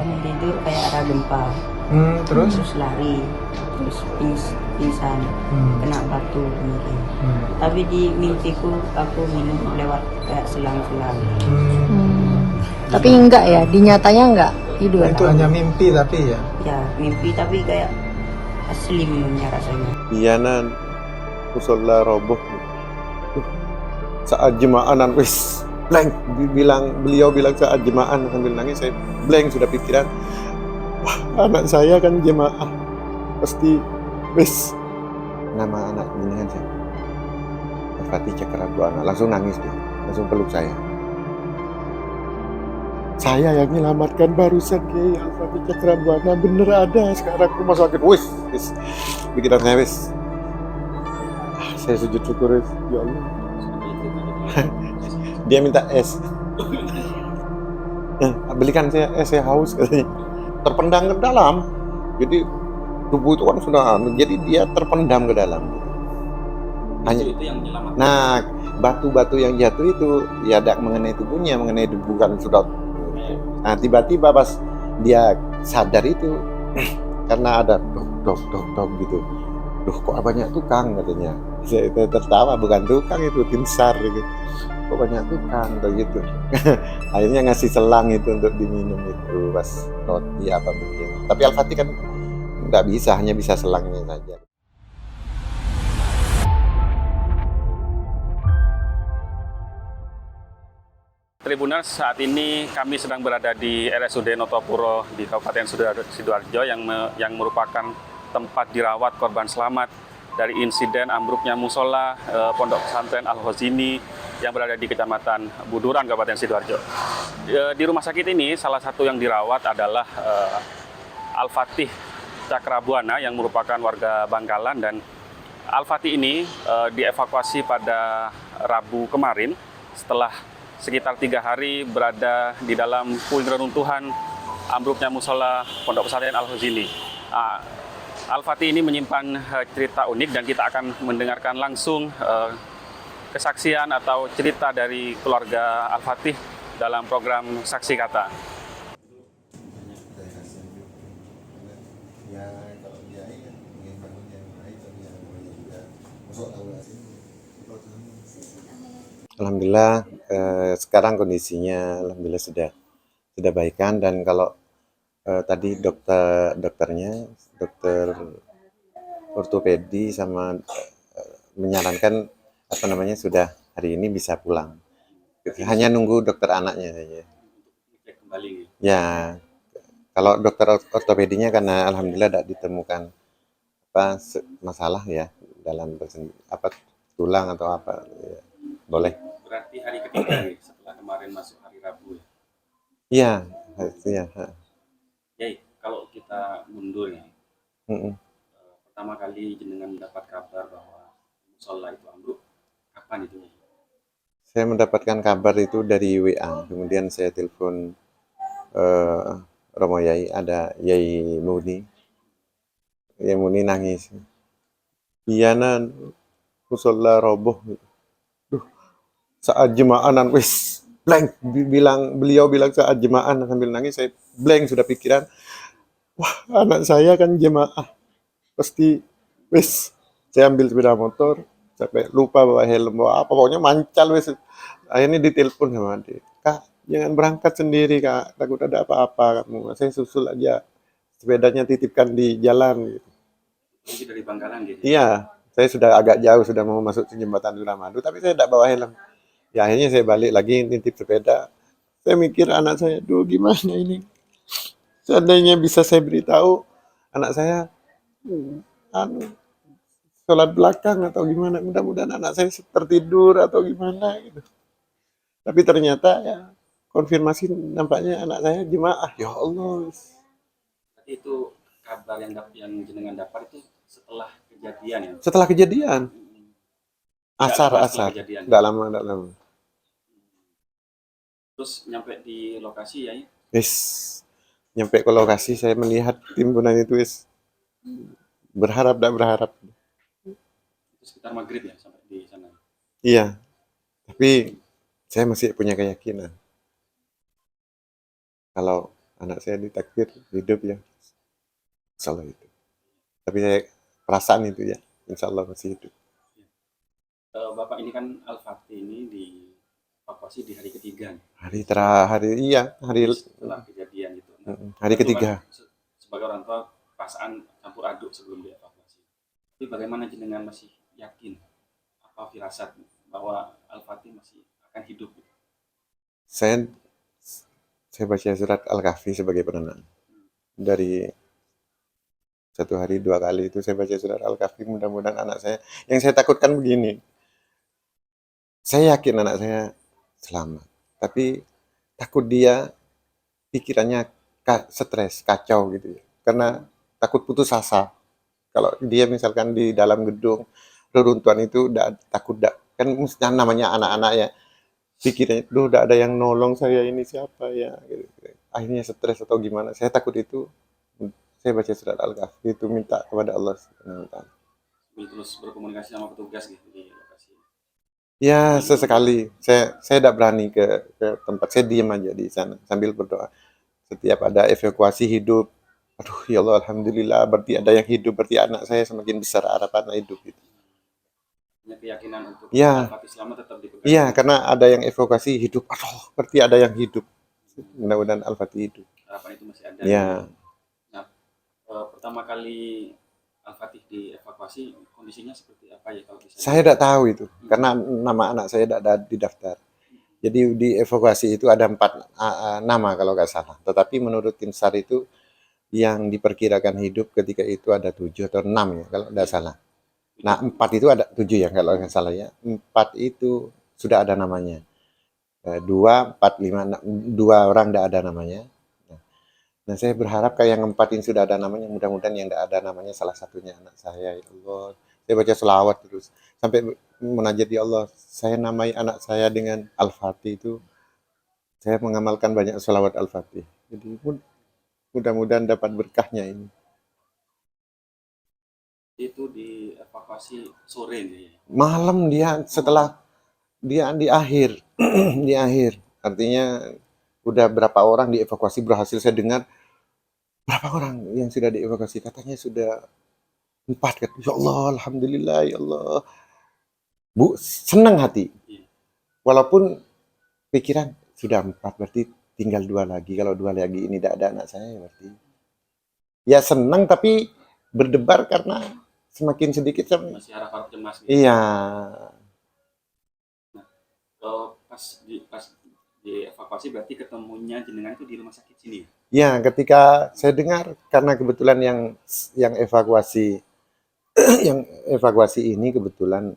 bangun tidur kayak ada gempa. Terus? Terus lari, terus pingsan, kena batu kemarin. Tapi di mimpiku aku minum lewat kayak selang-selang. Tapi enggak ya, di nyatanya enggak tidur. Itu hanya mimpi tapi ya. Ya mimpi tapi kayak asli minumnya rasanya. Iyanan musola roboh saat jemaanan wis blank. Beliau bilang saat jemaah sambil nangis, saya blank sudah pikiran, wah anak saya kan jemaah pasti wis. Nama anak jenengan siapa? Fatih Cakrabuana. Langsung nangis dia, langsung peluk saya yang menyelamatkan barusan Kiai Al-Fatih Cakrabuana, bener ada sekarang rumah sakit. Wis pikiran saya wis. Saya sujud syukur, ya Allah. Dia minta es. Belikan saya es, saya haus katanya. Terpendam ke dalam. Jadi tubuh itu kan sudah, jadi dia terpendam ke dalam. Hanya itu yang menyelamatkan. Nah, batu-batu yang jatuh itu ya tidak mengenai tubuhnya, mengenai bukan sudah. Nah, tiba-tiba pas dia sadar itu karena ada dok gitu. Duh, kok banyak tukang katanya. Saya tertawa, bukan tukang itu, tim SAR gitu. Kok banyak tukang gitu. Akhirnya ngasih selang itu untuk diminum itu pas roti apa mungkin. Tapi Al-Fatih kan nggak bisa, hanya bisa selangnya saja. Tribuners, saat ini kami sedang berada di RSUD Notopuro di Kabupaten Sidoarjo yang merupakan tempat dirawat korban selamat dari insiden ambruknya musola Pondok Pesantren Al-Khazini yang berada di Kecamatan Buduran, Kabupaten Sidoarjo. Di rumah sakit ini salah satu yang dirawat adalah Al-Fatih Cakrabuana yang merupakan warga Bangkalan, dan Al-Fatih ini dievakuasi pada Rabu kemarin setelah sekitar 3 hari berada di dalam puing reruntuhan ambruknya musola Pondok Pesantren Al-Khazini. Al-Fatih ini menyimpan cerita unik dan kita akan mendengarkan langsung kesaksian atau cerita dari keluarga Al-Fatih dalam program Saksi Kata. Alhamdulillah sekarang kondisinya alhamdulillah sudah baikan, dan kalau tadi dokternya dokter ortopedi sama menyarankan sudah hari ini bisa pulang. Hanya nunggu dokter anaknya saja. Ya, kalau dokter ortopedinya karena alhamdulillah tidak ditemukan masalah ya dalam tulang atau apa ya, boleh. Berarti hari ketiga nih setelah kemarin masuk hari Rabu ya? Iya. Ya, kalau kita mundur ya, pertama kali jenengan mendapat kabar bahwa musola itu ambruk, kapan itu? Saya mendapatkan kabar itu dari WA, kemudian saya telepon Romo Yai, ada Yai Muni. Yai Muni nangis. Iyanan musola roboh. Saat jemaanan wis blank. Beliau bilang saat jemaahan sambil nangis, saya blank sudah pikiran, wah anak saya kan jemaah pasti wis. Saya ambil sepeda motor sampai lupa bawa helm, bawa apa, pokoknya mancal wis. Akhirnya ditelepon sama adik, kak jangan berangkat sendiri kak, takut ada apa-apa kamu, saya susul aja, sepedanya titipkan di jalan gitu. Ini dari Bangkalan gitu? Iya, saya sudah agak jauh, sudah mau masuk ke jembatan Suramadu, tapi saya tidak bawa helm. Ya akhirnya saya balik lagi nitip sepeda. Saya mikir anak saya, duh gimana ini? Seandainya bisa saya beritahu anak saya sholat belakang atau gimana, mudah-mudahan anak saya tertidur atau gimana gitu. Tapi ternyata ya konfirmasi nampaknya anak saya jemaah. Ya Allah. Berarti itu kabar yang jenengan dapat itu setelah kejadian ya? Setelah kejadian. Asar. Enggak lama. Terus nyampe di lokasi ya? Yes. Nyampe ke lokasi saya melihat timbunan itu berharap. Itu sekitar maghrib ya sampai di sana? Iya. Tapi saya masih punya keyakinan kalau anak saya ditakdir hidup ya, insya Allah itu. Tapi saya perasaan itu ya, insya Allah masih hidup. Bapak ini kan Al-Fatih ini dievakuasi di hari ketiga nih, Hari setelah kejadian itu. hari Tentu ketiga. kan, sebagai orang tua perasaan campur aduk sebelum dievakuasi. Tapi bagaimana jenengan masih yakin apa firasat bahwa Al-Fatih masih akan hidup? Saya baca surat Al-Kahfi sebagai penenang. Dari satu hari 2 kali itu saya baca surat Al-Kahfi, mudah-mudahan anak saya. Yang saya takutkan begini, saya yakin anak saya selamat, tapi takut dia pikirannya stres, kacau gitu ya. Karena takut putus asa. Kalau dia misalkan di dalam gedung reruntuhan itu kan mestinya namanya anak-anak ya, pikirnya, duh udah ada yang nolong saya, ini siapa ya, gitu. Akhirnya stres atau gimana. Saya takut itu. Saya baca surat Al-Kahfi itu minta kepada Allah Subhanahu wa Ta'ala. Terus berkomunikasi sama petugas gitu di lokasi. Ya, sesekali. Saya tidak berani ke tempat. Saya diam aja di sana sambil berdoa. Setiap ada evakuasi hidup, aduh ya Allah, alhamdulillah, berarti ada yang hidup, berarti anak saya semakin besar harapan hidup gitu. Punya keyakinan untuk Ya. Al-Fatih selamat tetap dipegang. Iya, karena ada yang evakuasi hidup, aduh, berarti ada yang hidup. Mudah-mudahan Al-Fatih hidup. Harapan itu masih ada. Ya. Nah, pertama kali Al-Fatih dievakuasi kondisinya seperti apa ya kalau bisa? Saya tidak tahu itu, karena nama anak saya tidak ada di daftar. Jadi di evakuasi itu ada 4 nama kalau nggak salah. Tetapi menurut tim SAR itu yang diperkirakan hidup ketika itu ada 7 atau 6 ya kalau tidak salah. Nah 4 itu ada 7 ya kalau nggak salah ya. 4 itu sudah ada namanya. 2, 4, 5, 2 orang tidak ada namanya. Nah saya berharap kayak yang 4 ini sudah ada namanya, mudah-mudahan yang tidak ada namanya salah satunya anak saya, ya Allah. Saya baca selawat terus sampai munajat, ya Allah, saya namai anak saya dengan Al-Fatih itu. Saya mengamalkan banyak selawat Al-Fatih. Jadi mudah-mudahan dapat berkahnya ini. Itu dievakuasi sore nih. Malam dia setelah dia di akhir di akhir. Artinya udah berapa orang dievakuasi berhasil, saya dengar berapa orang yang sudah dievakuasi, katanya sudah 4 kan. Ya Allah, alhamdulillah ya Allah. Bu, senang hati. Walaupun pikiran sudah 4 berarti tinggal 2 lagi. Kalau 2 lagi ini tidak ada anak saya berarti. Ya senang tapi berdebar karena semakin sedikit masih harap cemas gitu. Iya. Nah, kalau pas dievakuasi berarti ketemunya jenengan itu di rumah sakit sini. Ya, ketika saya dengar, karena kebetulan yang evakuasi yang evakuasi ini kebetulan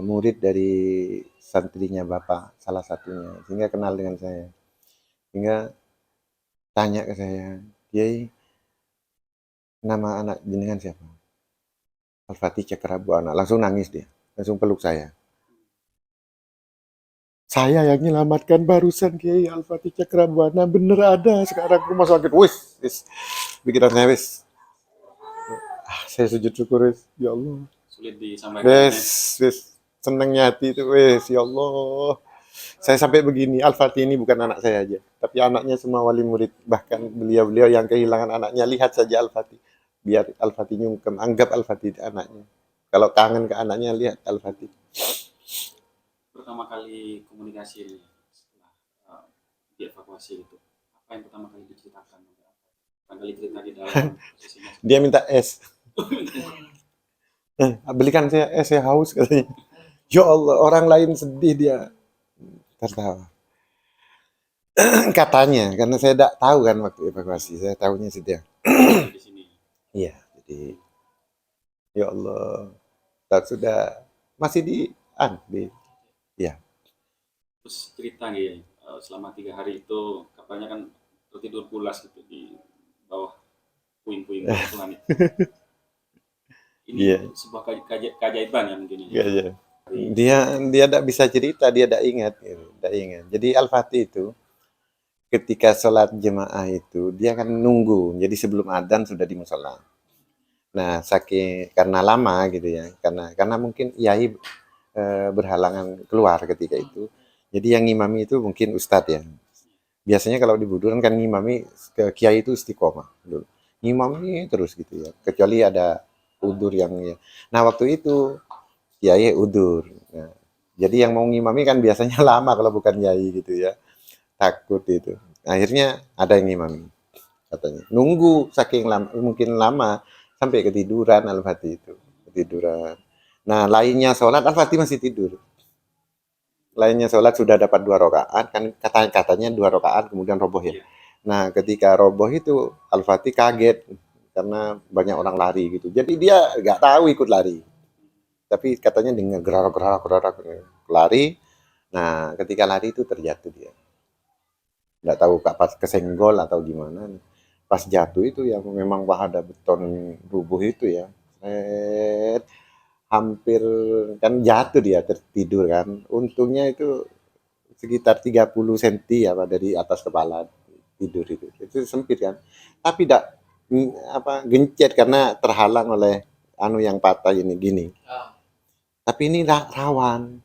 murid dari santrinya Bapak salah satunya, sehingga kenal dengan saya, sehingga tanya ke saya, Kiai, nama anak jenengan siapa? Al-Fatih Cakrabuana. Langsung nangis dia, langsung peluk saya. Saya yang menyelamatkan barusan, Kiai, Al-Fatih Cakrabuana, bener ada sekarang rumah sakit. Wis, pikiran saya wis. Saya sujud syukur, wis. Ya Allah. Sulit disampaikan. Wis, senangnya hati itu, wis, ya Allah. Saya sampai begini, Al-Fatih ini bukan anak saya aja, tapi anaknya semua wali murid. Bahkan beliau-beliau yang kehilangan anaknya, lihat saja Al-Fatih. Biar Al-Fatih nyungkem, anggap Al-Fatih anaknya. Kalau kangen ke anaknya, lihat Al-Fatih. Pertama kali komunikasi setelah dievakuasi itu, apa yang pertama kali diceritakan? Pertama kali cerita di dalam posisinya. Dia minta es. Belikan saya es, saya haus katanya. Ya Allah, orang lain sedih dia tertawa. Katanya, karena saya tidak tahu kan waktu evakuasi, saya tahunya sedih. Di sini. Iya, jadi ya Allah, sudah masih ya. Terus cerita nih, selama 3 hari itu kapalnya kan tertidur pulas gitu di bawah puing-puing langit. Ini Iya. sebuah keajaiban ya mungkin. Iya. Dia tidak bisa cerita, dia tidak ingat, gitu. Tidak ingat. Jadi Al-Fatih itu ketika sholat jemaah itu dia kan nunggu. Jadi sebelum adzan sudah di musola. Nah, karena lama gitu ya, karena mungkin yai berhalangan keluar ketika itu. Jadi yang ngimami itu mungkin ustadz ya. biasanya kalau di Buduran kan ngimami ke kiai itu istiqomah dulu. Ngimami terus gitu ya. Kecuali ada udur yang ya. Nah, waktu itu kiai udur. Nah, jadi yang mau ngimami kan biasanya lama kalau bukan kiai gitu ya. Takut itu. Akhirnya ada yang ngimami katanya. Nunggu saking lama, mungkin lama sampai ketiduran Al-Fatih itu. Ketiduran. Nah, lainnya sholat Al-Fatih masih tidur. Lainnya sholat sudah dapat 2 rakaat kan katanya 2 rakaat kemudian roboh ya. Nah, ketika roboh itu Al-Fatih kaget karena banyak orang lari gitu. Jadi dia nggak tahu ikut lari. Tapi katanya dengan gerak lari. Nah, ketika lari itu terjatuh dia. Nggak tahu pas kesenggol atau gimana. Pas jatuh itu ya memang ada beton rubuh itu ya. Hampir kan jatuh dia tertidur kan. Untungnya itu sekitar 30 cm ya Pak, dari atas kepala tidur itu. Itu sempit kan. Tapi tidak gencet karena terhalang oleh yang patah ini gini. Tapi ini rawan.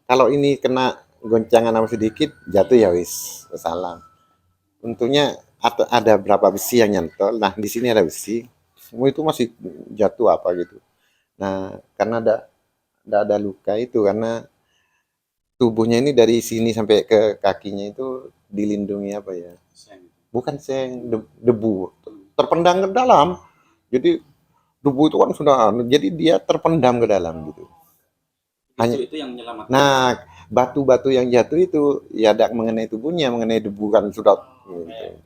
Kalau ini kena goncangan sama sedikit jatuh ya wis salah. Untungnya ada berapa besi yang nyantol. Nah, di sini ada besi. Semua itu masih jatuh apa gitu. Nah, karena ada luka itu karena tubuhnya ini dari sini sampai ke kakinya itu dilindungi apa ya? Bukan seng, debu. Terpendam ke dalam. Jadi debu itu kan sudah, jadi dia terpendam ke dalam gitu. Hanya Itu yang menyelamatkan. Nah, batu-batu yang jatuh itu ya tidak mengenai tubuhnya, mengenai debu kan sudah. Gitu.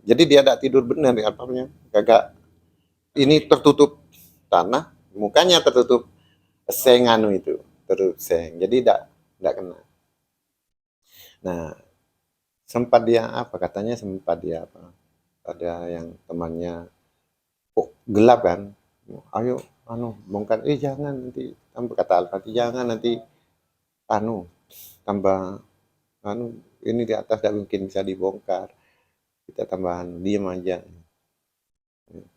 Jadi dia tidak tidur benar ya apanya? Kagak. Ini tertutup tanah, mukanya tertutup seng itu, tertutup seng. Jadi tidak kena. Nah, sempat dia katanya sempat dia ada yang temannya kok gelap kan, ayo bongkar, jangan nanti tambah, kata Al-Fatih, jangan nanti tambah ini di atas tidak mungkin bisa dibongkar, kita tambahan, diem aja.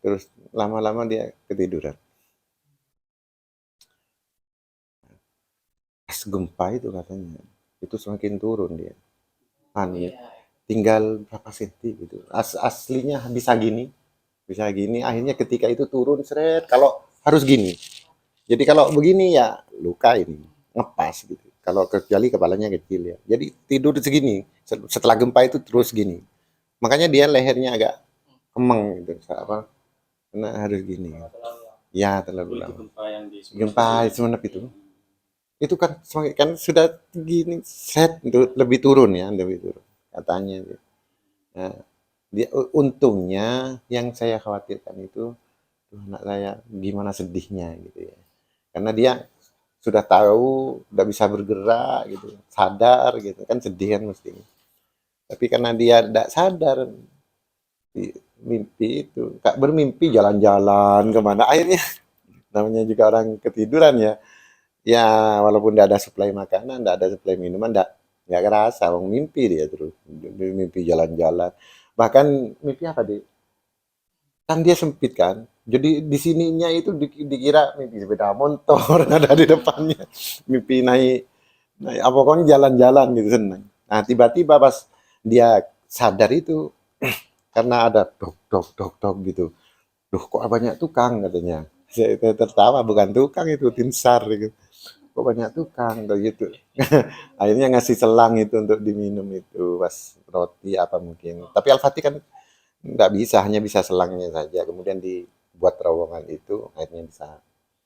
Terus lama-lama dia ketiduran. Pas gempa itu katanya itu semakin turun dia, tinggal berapa senti gitu. Aslinya bisa gini, akhirnya ketika itu turun seret, kalau harus gini. Jadi kalau begini ya luka ini, ngepas gitu. Kalau kecuali kepalanya kecil ya. Jadi tidur segini, setelah gempa itu terus gini. Makanya dia lehernya agak kemeng gitu, karena harus gini. Ya, terlalu lama. Gempa Sumenep itu kan sudah gini, lebih turun katanya. Nah, dia untungnya yang saya khawatirkan itu anak saya gimana sedihnya gitu ya, karena dia sudah tahu udah bisa bergerak gitu, sadar gitu kan, sedih kan mesti. Tapi karena dia tidak sadar, mimpi itu bermimpi jalan-jalan kemana, akhirnya namanya juga orang ketiduran ya walaupun tidak ada suplai makanan, tidak ada suplai minuman, nggak kerasa, mimpi dia terus, mimpi jalan-jalan. Bahkan mimpi apa kan dia sempit kan, jadi di sininya itu dikira mimpi sepeda motor ada di depannya, mimpi naik pokoknya jalan-jalan gitu, senang. Nah, tiba-tiba pas dia sadar itu karena ada dok gitu, kok banyak tukang katanya. Saya tertawa, bukan tukang itu, tim SAR gitu. Kok banyak tukang gitu. Akhirnya ngasih selang itu untuk diminum itu pas roti apa mungkin. Tapi Al-Fatih kan nggak bisa, hanya bisa selangnya saja. Kemudian dibuat terowongan itu, akhirnya bisa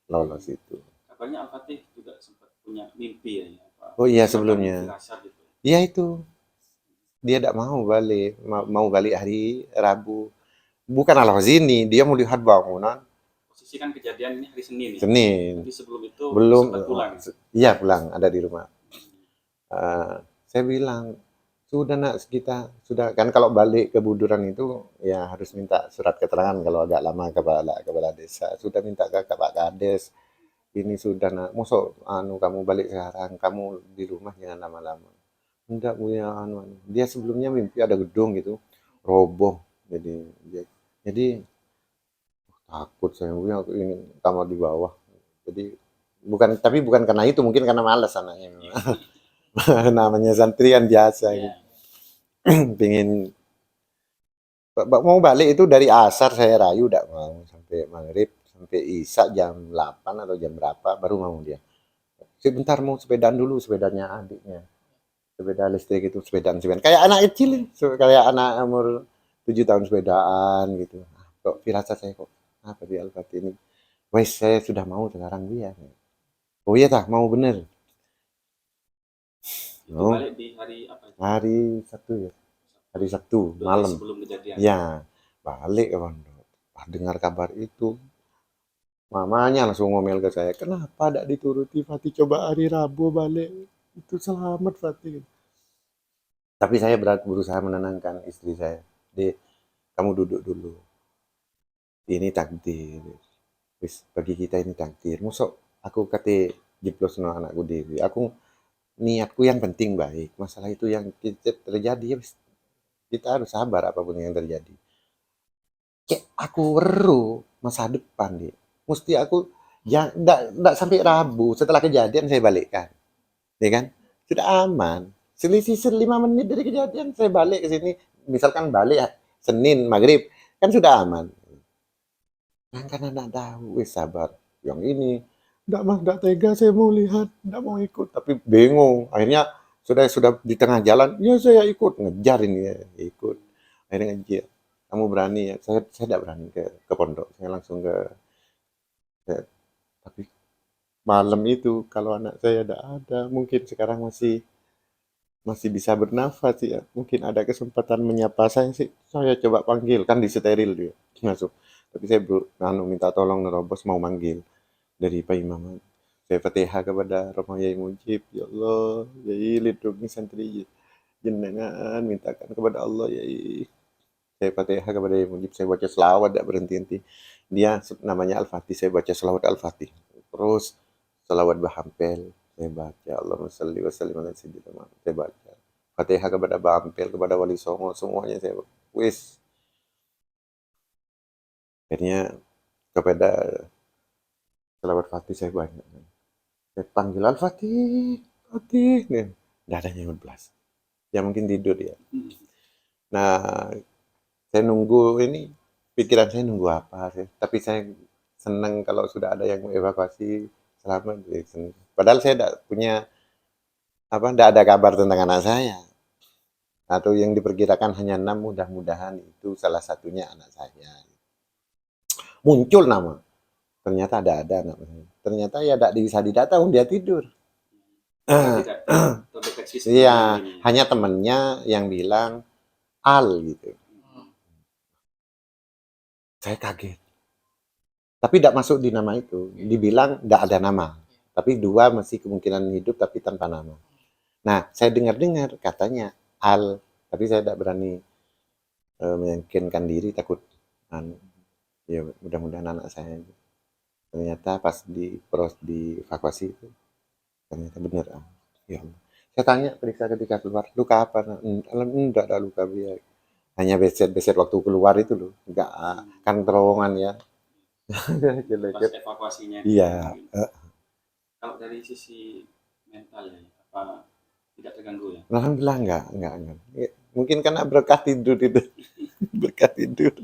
lolos itu. Katanya Al-Fatih juga sempat punya mimpi ya. Oh iya, sebelumnya. Iya itu. Dia tidak mau balik hari Rabu. Bukan Al-Fatih ini, dia mau lihat bangunan. Posisi kan kejadian ini hari Senin. Tapi sebelum itu belum sempat pulang. Iya, pulang, ada di rumah. Saya bilang, sudah nak, kita sudah kan, kalau balik ke Buduran itu ya harus minta surat keterangan kalau agak lama kepala desa. Sudah minta ke Pak Kades. Ini sudah nak, mosok kamu balik sekarang, kamu di rumah jangan lama-lama. Enggak Bu ya, dia sebelumnya mimpi ada gedung gitu roboh, jadi takut saya, aku ingin kamar di bawah. Jadi bukan karena itu, mungkin karena malas anaknya. Namanya santri kan biasa gitu. pengen mau balik itu dari asar saya rayu udah mau sampai maghrib sampai isya jam 8 atau jam berapa baru mau dia. Sebentar mau sepedaan dulu sepedanya adiknya. Sepeda listrik itu sepedaan kayak anak kecil kayak anak umur 7 tahun sepedaan gitu. Kok firasat saya kok apa di Al-Fatih ini. Wes saya sudah mau sekarang dia. Oh iya tah mau bener. Itu Oh, balik di hari apa itu? hari Sabtu ya. Hari Sabtu Dua hari malam. sebelum kejadian. Ya, balik ke pondok. Pas dengar kabar itu, mamanya langsung ngomel ke saya, kenapa tidak dituruti Fatih coba hari Rabu balik? Itu selamat Fatih. Tapi saya berusaha menenangkan istri saya. Dek, kamu duduk dulu. Ini takdir. Wis, bagi kita ini takdir. Musok aku kate jeblos no anakku dewi. Aku niatku yang penting baik. Masalah itu yang kita terjadi ya wis, kita harus sabar apapun yang terjadi. Kayak aku weru masa depan deh. Mesti aku ya ndak sampai Rabu setelah kejadian saya balikkan, ya kan? Sudah aman. Selisih 5 menit dari kejadian saya balik ke sini. Misalkan balik Senin maghrib kan sudah aman. Yang karena nggak tahu, wis sabar. Yang ini nggak mah nggak tega saya mau lihat, nggak mau ikut. Tapi bingung. Akhirnya sudah di tengah jalan, ya saya ikut ngejar ini ya, ikut. Akhirnya ngejar. Kamu berani ya? Saya tidak berani ke pondok. Saya langsung tapi malam itu kalau anak saya tidak ada, mungkin sekarang masih bisa bernafas ya. Mungkin ada kesempatan menyapa saya sih. Saya coba panggil kan diseteril dia masuk. Tapi saya minta tolong nerobos mau manggil dari Pak Imam. Saya Fatihah kepada Romo Yai Mujib. Ya Allah, Yai lindungi santri jenengan, mintakan kepada Allah Yai. Saya Fatihah kepada Yai Mujib, saya baca selawat tidak berhenti-henti. Dia namanya Al-Fatih, saya baca selawat Al-Fatih. Terus selawat Bahampel, saya baca Allahumma shalli wa sallim ala sayyidina Muhammad, saya baca. Fatihah kepada Bahampel, kepada Wali Songo, semuanya saya wis. Akhirnya kepada selawat Fatih saya banyak. Saya panggil Al-Fatih, Fatih. Nggak ada yang belas. Ya mungkin tidur ya. Nah, saya nunggu ini, pikiran saya nunggu apa sih. Tapi saya senang kalau sudah ada yang evakuasi selamat. Padahal saya tidak punya, tidak ada kabar tentang anak saya. Atau yang diperkirakan hanya 6, mudah-mudahan itu salah satunya anak saya. Muncul nama. Ternyata ada anak saya. Ternyata ya tidak bisa didata, dia tidur. Tidak terdeteksi Iya, ini. hanya temannya yang bilang Al gitu. Saya kaget. Tapi tidak masuk di nama itu. Dibilang tidak ada nama. Tapi 2 masih kemungkinan hidup tapi tanpa nama. Nah, saya dengar-dengar katanya Al. Tapi saya tidak berani meyakinkan diri, takut. Ya mudah-mudahan anak saya. Ternyata pas dievakuasi itu, ternyata benar. Ya Allah. Saya tanya periksa ketika keluar, luka apa? Enggak ada luka biasa. Hanya beset-beset waktu keluar itu loh. Enggak, kan terowongan ya. Pas evakuasinya. Iya. Kalau dari sisi mental ya, apa tidak terganggu ya? Alhamdulillah enggak. Ya, mungkin karena berkah tidur itu. Berkah tidur.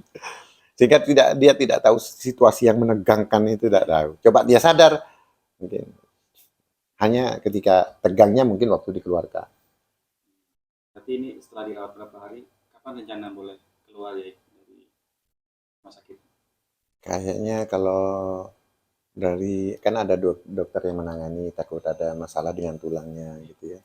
Sehingga dia tidak tahu situasi yang menegangkan itu, tidak tahu. Coba dia sadar, mungkin hanya ketika tegangnya mungkin waktu dikeluarkan. Berarti ini setelah dirawat berapa hari, kapan rencana boleh keluar ya dari rumah sakit? Kayaknya kalau kan ada dokter yang menangani takut ada masalah dengan tulangnya gitu ya.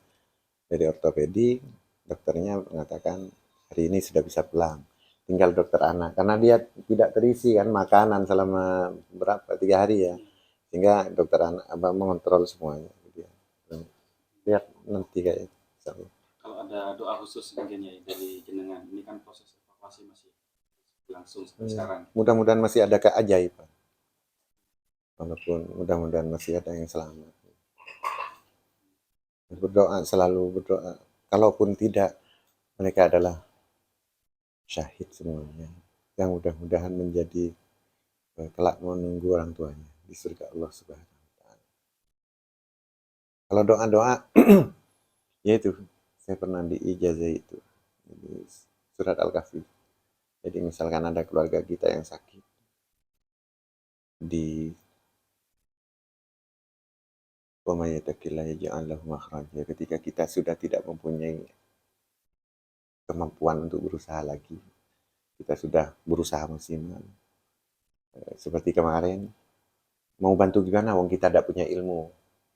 Dari ortopedi, dokternya mengatakan hari ini sudah bisa pulang. Tinggal dokter anak, karena dia tidak terisi kan makanan selama 3 hari ya. Sehingga dokter anak mengontrol semuanya. Gitu ya. Lihat nanti kayaknya. Kalau ada doa khusus mungkin ya dari jenengan, ini kan proses evakuasi masih berlangsung sampai sekarang. Mudah-mudahan masih ada keajaiban. Walaupun mudah-mudahan masih ada yang selamat. Berdoa, selalu berdoa. Kalaupun tidak, mereka adalah syahid semuanya. Yang mudah-mudahan menjadi kelak menunggu orang tuanya di surga Allah Subhanahu wa taala. Kalau doa-doa ya itu saya pernah diijazah itu. Di surat Al-Kahfi. Jadi misalkan ada keluarga kita yang sakit, di wa may yattaqillaha yaj'al lahu makhraja, ketika kita sudah tidak mempunyai kemampuan untuk berusaha lagi, kita sudah berusaha maksimal. Seperti kemarin, mau bantu gimana wong kita tidak punya ilmu.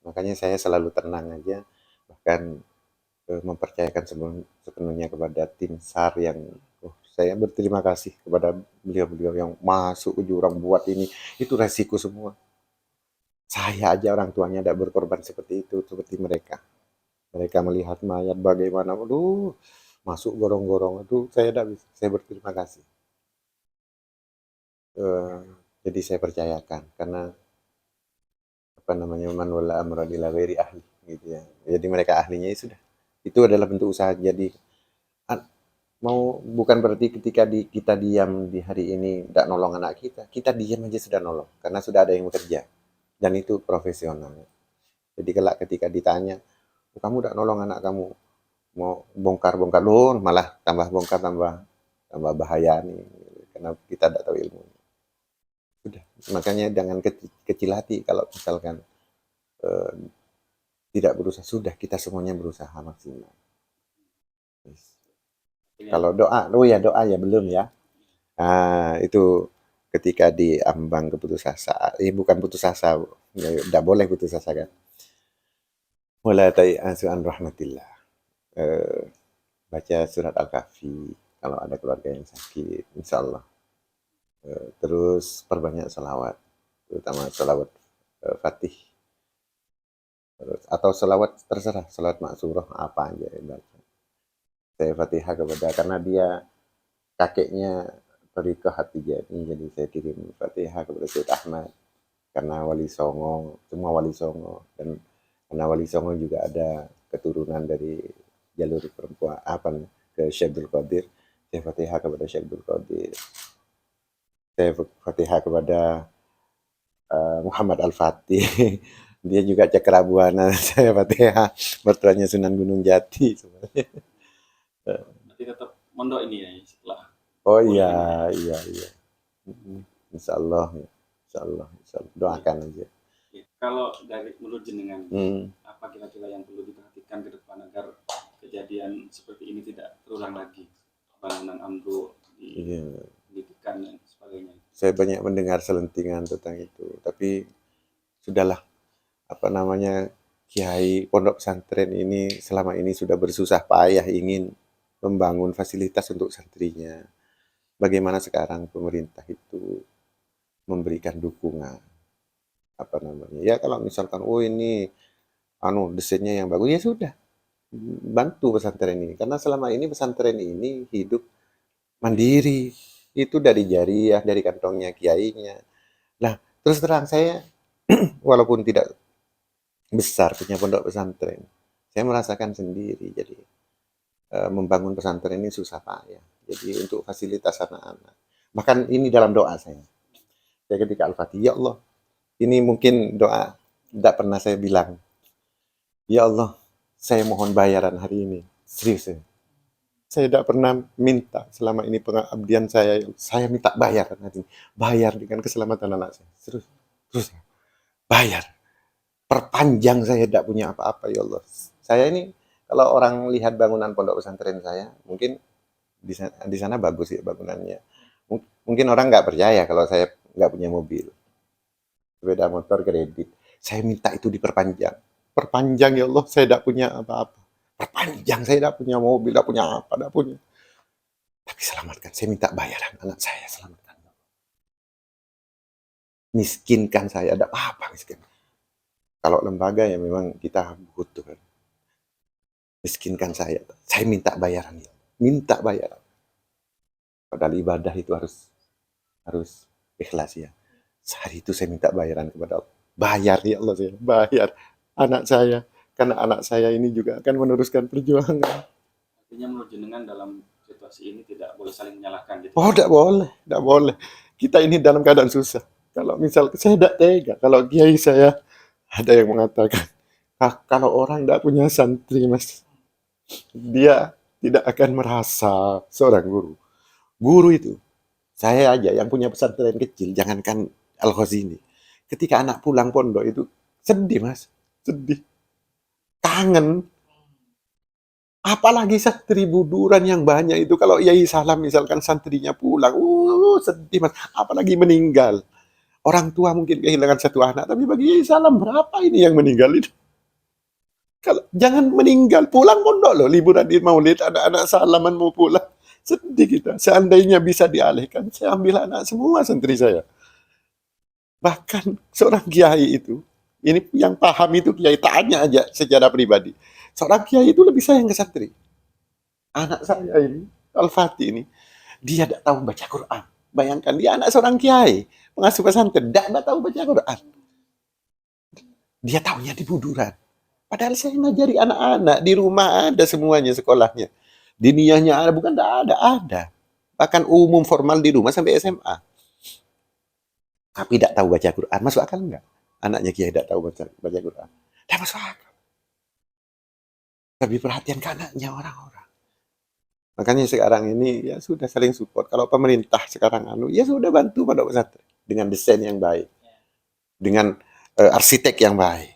Makanya saya selalu tenang aja, bahkan mempercayakan sepenuhnya kepada tim SAR yang saya berterima kasih kepada beliau-beliau yang masuk ke jurang buat ini. Itu resiko semua. Saya aja orang tuanya tidak berkorban seperti itu, seperti mereka. Mereka melihat mayat bagaimana, aduh, masuk gorong-gorong itu saya tidak bisa. Saya berterima kasih. Jadi saya percayakan karena man wala amra ila ghairi ahli gitu ya. Jadi mereka ahlinya ya sudah. Itu adalah bentuk usaha. Jadi bukan berarti ketika kita diam di hari ini tidak nolong anak kita diam aja sudah nolong karena sudah ada yang bekerja dan itu profesional. Jadi ketika ditanya, kamu tidak nolong anak kamu, mau bongkar loh, malah tambah bongkar tambah bahaya nih karena kita tidak tahu ilmu. Sudah, makanya jangan kecil hati kalau misalkan tidak berusaha. Sudah, kita semuanya berusaha maksimal. Kalau doa ya belum ya. Itu ketika di ambang keputus asa, bukan putus asa, tidak boleh putus asa kan. Wala ta'asu an rahmatillah. Baca surat Al-Kahfi kalau ada keluarga yang sakit, insya Allah. Terus perbanyak salawat, terutama salawat Fatih. Atau salawat terserah, salawat maksurah apa aja baca. Saya Fatihah kepada, karena dia kakeknya Tariqah Hatijani, jadi saya kirim Fatihah kepada Syed Ahmad karena Wali Songo, semua Wali Songo, dan karena Wali Songo juga ada keturunan dari jalur perempuan ke Syekh Abdul Qadir. Saya Fatihah kepada Syekh Abdul Qadir. Saya Fatihah kepada Muhammad Al-Fatih. Dia juga Cakrabuana. Saya Fatihah mertuanya Sunan Gunung Jati sebenarnya. Nanti tetap mondok ini ya setelah. Oh iya. Insya Allah. Doakan aja. Kalau dari menurut jenengan, apa kira-kira yang perlu diperhatikan ke depan agar kejadian seperti ini tidak terulang lagi? Bangunan ambruk di pendidikan dan sebagainya. Saya banyak mendengar selentingan tentang itu, tapi sudahlah. Kiai pondok pesantren ini selama ini sudah bersusah payah ingin membangun fasilitas untuk santrinya. Bagaimana sekarang pemerintah itu memberikan dukungan? Ya kalau misalkan ini desainnya yang bagus, ya sudah bantu pesantren ini, karena selama ini pesantren ini hidup mandiri, itu dari jariah, dari kantongnya kiainya. Nah, terus terang saya walaupun tidak besar punya pondok pesantren, saya merasakan sendiri. Jadi membangun pesantren ini susah payah. Jadi untuk fasilitas anak-anak, bahkan ini dalam doa saya ketika Al-Fatih, ya Allah, ini mungkin doa tidak pernah saya bilang, ya Allah, saya mohon bayaran hari ini. Serius saya tidak pernah minta selama ini pengabdian saya minta bayaran hari ini. Bayar dengan keselamatan anak saya. Terus bayar. Perpanjang, saya tidak punya apa-apa, ya Allah. Saya ini kalau orang lihat bangunan pondok pesantren saya, mungkin di sana bagus ya bangunannya. Mungkin orang nggak percaya kalau saya nggak punya mobil, sepeda motor, kredit. Saya minta itu diperpanjang. Perpanjang, ya Allah, saya tidak punya apa-apa. Perpanjang, saya tidak punya mobil, tidak punya apa, tidak punya. Tapi selamatkan, saya minta bayaran anak saya, selamatkan. Miskinkan saya, ada apa miskin. Kalau lembaga ya memang kita butuh. Miskinkan saya minta bayaran ya. Minta bayaran. Padahal ibadah itu harus ikhlas ya. Sehari itu saya minta bayaran kepada Allah. Bayar ya Allah, saya bayar anak saya. Karena anak saya ini juga akan meneruskan perjuangan. Artinya menurut jenengan dalam situasi ini tidak boleh saling menyalahkan gitu. Oh, tidak boleh. Kita ini dalam keadaan susah. Kalau misal saya tidak tega, kalau kiai saya ada yang mengatakan, kalau orang tidak punya santri, Mas, dia tidak akan merasa seorang guru. Guru itu, saya aja yang punya pesantren kecil, jangankan Al-Ghazi ini. Ketika anak pulang pondok itu sedih, Mas. Sedih. Kangen. Apalagi santri buduran yang banyak itu. Kalau Yai Salam misalkan santrinya pulang, sedih, Mas. Apalagi meninggal. Orang tua mungkin kehilangan satu anak, tapi bagi Yai Salam berapa ini yang meninggal itu? Kalau jangan meninggal, pulang pondok loh, liburan di Maulid, anak-anak salaman mau pulang. Sedih kita. Seandainya bisa dialihkan, saya ambil anak semua santri saya. Bahkan seorang kiai itu, ini yang paham itu kiai, tanya aja secara pribadi. Seorang kiai itu lebih sayang ke santri. Anak saya ini, Al-Fatih ini, dia tidak tahu baca Quran. Bayangkan, dia anak seorang kiai, pengasuh pesantren, tidak tahu baca Quran. Dia tahunya di buduran. Padahal saya ngajari anak-anak, di rumah ada semuanya sekolahnya. Diniyahnya ada, bukan tidak ada. Bahkan umum formal di rumah sampai SMA. Tapi tidak tahu baca Quran, masuk akal enggak? Anaknya kiai tidak tahu baca Quran. Tidak masuk akal. Lebih perhatian ke anaknya orang-orang. Makanya sekarang ini ya sudah saling support. Kalau pemerintah sekarang ya sudah bantu pondok pesantren dengan desain yang baik, dengan arsitek yang baik.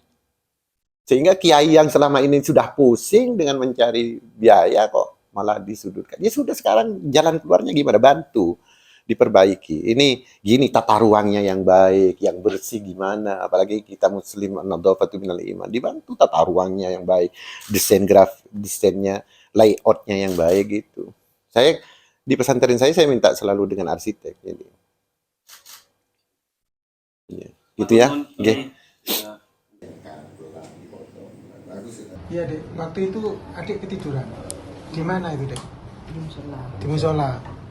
Sehingga kiai yang selama ini sudah pusing dengan mencari biaya kok malah disudutkan. Ya sudah, sekarang jalan keluarnya gimana? Bantu diperbaiki. Ini gini, tata ruangnya yang baik, yang bersih gimana? Apalagi kita muslim, an-nadhafatu minal iman. Dibantu tata ruangnya yang baik, desainnya, layoutnya yang baik gitu. Saya di pesantren saya minta selalu dengan arsitek. Jadi, ya, gitu ya. Okay. Iya, Dek. Waktu itu adik ketiduran. Di mana itu, Dek? Di musola. Di musola.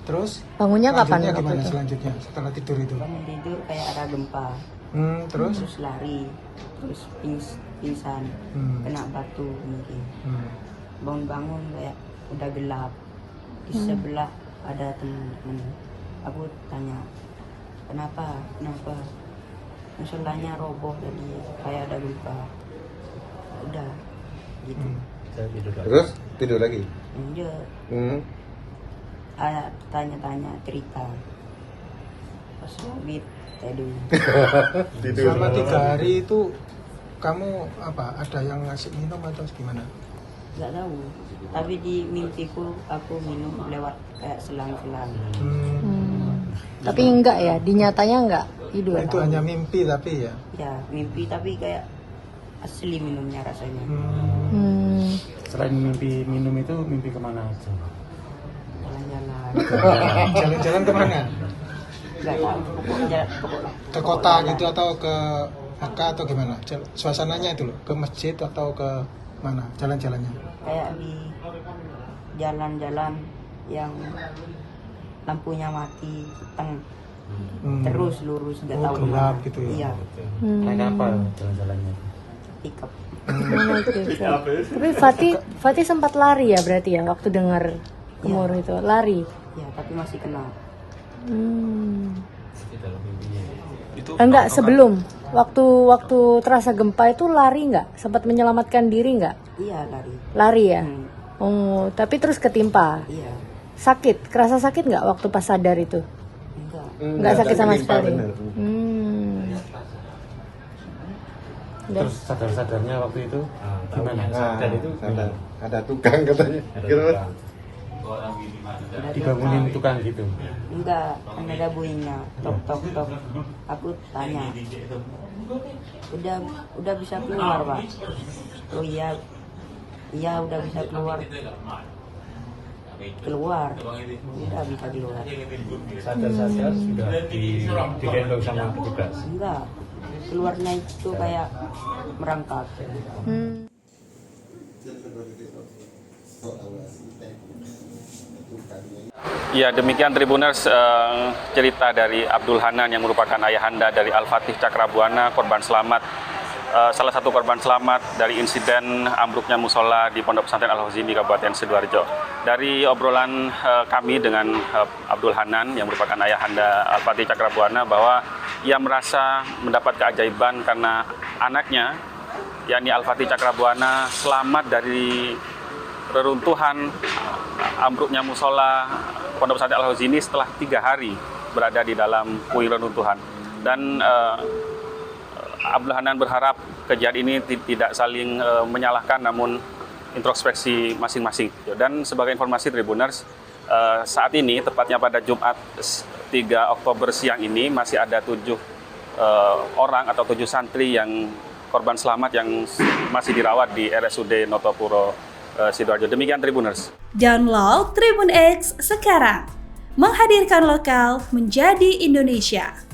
Terus Bangunnya kapan selanjutnya waktu gimana itu? selanjutnya setelah tidur itu? Bangun tidur kayak ada gempa. Terus? Terus lari. Terus pingsan. Kena batu mungkin. Bangun-bangun kayak udah gelap. Di sebelah ada teman-teman. Aku tanya, kenapa? Musolanya roboh tadi, kayak ada gempa. Udah gitu. Terus tidur lagi? Enggak. Tanya-tanya cerita. Pas maghrib tidur. Selama 3 hari itu kamu apa? Ada yang ngasih minum atau gimana? Nggak tahu. Tapi di mimpiku aku minum lewat kayak selang-selang. Tapi enggak ya, di nyatanya enggak tidur. Itu hanya mimpi tapi ya. Ya mimpi tapi kayak asli minumnya rasanya. Selain mimpi minum itu, mimpi kemana aja? Jalan-jalan. Jalan-jalan kemana? Nggak tahu. Pokoknya Ke kota gitu atau ke Mekah atau gimana? Suasananya itu loh, ke masjid atau ke mana? Jalan-jalannya? kayak di jalan-jalan yang lampunya mati, peteng. Terus lurus nggak tahu gelap kemana. gitu ya. Iya, Naik apa jalan-jalannya? pickup. Tapi Fatih sempat lari ya berarti ya waktu dengar gemuruh itu, lari. Ya, tapi masih kena. Enggak, sebelum waktu terasa gempa itu lari nggak? Sempat menyelamatkan diri nggak? Iya, lari. Lari ya. Hmm, Oh, tapi terus ketimpa. iya, Sakit, kerasa sakit nggak waktu pas sadar itu? enggak. Nggak sakit sama ketimpa, sekali. bener. Terus sadar-sadarnya waktu itu gimana? Sadar itu ada tukang katanya. Gimana? dibangunin tukang gitu. Enggak, kan ada bunyinya, tok tok tok. Aku tanya, udah bisa keluar, Pak? Oh iya, udah bisa keluar. Udah bisa keluar. Sadar-sadar sudah digendong sama petugas. Enggak, keluarnya itu kayak merangkak. Ya, demikian Tribuners cerita dari Abdul Hanan yang merupakan ayahanda dari Al-Fatih Cakrabuana, korban selamat, salah satu korban selamat dari insiden ambruknya musola di Pondok Pesantren Al-Hozimi Kabupaten Sidoarjo. Dari obrolan kami dengan Abdul Hanan yang merupakan ayahanda Al-Fatih Cakrabuana bahwa ia merasa mendapat keajaiban karena anaknya, yakni Al-Fatih Cakrabuana, selamat dari reruntuhan ambruknya musola Pondok Pesantren Al-Hauzi ini setelah 3 hari berada di dalam puing reruntuhan. Dan Abdul Hanan berharap kejadian ini tidak saling menyalahkan, namun introspeksi masing-masing. Dan sebagai informasi Tribuners, saat ini tepatnya pada Jumat 3 Oktober siang ini masih ada 7 orang atau 7 santri yang korban selamat yang masih dirawat di RSUD Notopuro Sidoarjo. Demikian Tribuners. Download Tribun X sekarang, menghadirkan lokal menjadi Indonesia.